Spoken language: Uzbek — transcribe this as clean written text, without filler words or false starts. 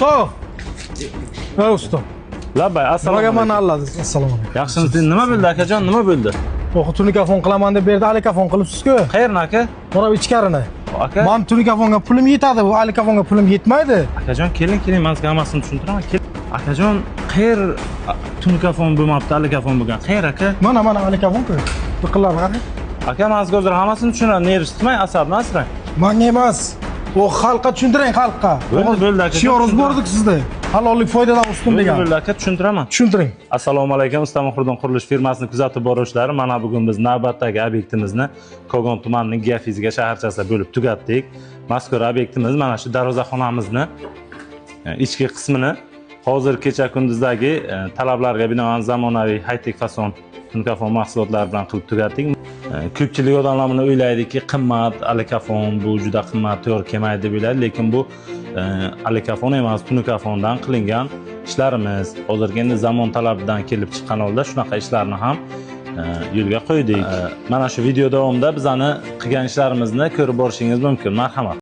Usta. Ha usta. Labay, assalomu alaykum. Nimaga mani assalomu alaykum. Yaxshimisiz? Nima bo'ldi akajon? Nima bo'ldi? O'qi tunikafon qilaman deb berdi, alikafon qilibsiz-ku. Qayerni aka? Mana ichkarini. Aka. Men tunikafonga pulim yetadi, bu alikafonga pulim yetmaydi. Akajon, keling, men sizga hammasini tushuntiraman. Akajon, qayer tunikafon bo'lmabdi, alikafon bo'lgan. Qayer aka? Mana alikafon-ku. Biqillar qani? Aka, men sizga hozir hammasini tushunaman. Nervni tutmang, asabni asrang. Menga emas. O xalqqa tushuntiring, xalqqa. Bo'ldi aka. Shioruz bordik sizda. Halollik foydadan ustun degan. Bo'ldi aka, tushuntiraman. Tushuntiring. Assalomu alaykum, Usta Muhriddin qurilish firmasini kuzatib boruvchilari. Mana bugun biz navbatdagi obyektimizni Kogon tumanining geofiziga shaharchasida bo'lib tugatdik. Mazkur obyektimiz mana shu darvozaxonamizni ichki qismini hozir kecha kunduzdagi talablarga binoan zamonaviy high-tech fason tunikafon mahsulotlari bilan qilib tugatdik. Ko'pchilik odamlar buni o'ylaydiki, qimmat alikafon, bu juda qimmat to'g'ri kelmaydi deb o'ylaydi, lekin bu alikafon emas, tunikafondan qilingan ishlarimiz. Hozirgi endi zamon talabidan kelib chiqqan holda shunaqa ishlarni ham yo'lga qo'ydik. Mana shu video davomida bizani qilgan ishlarimizni ko'rib borishingiz mumkin. Marhamat.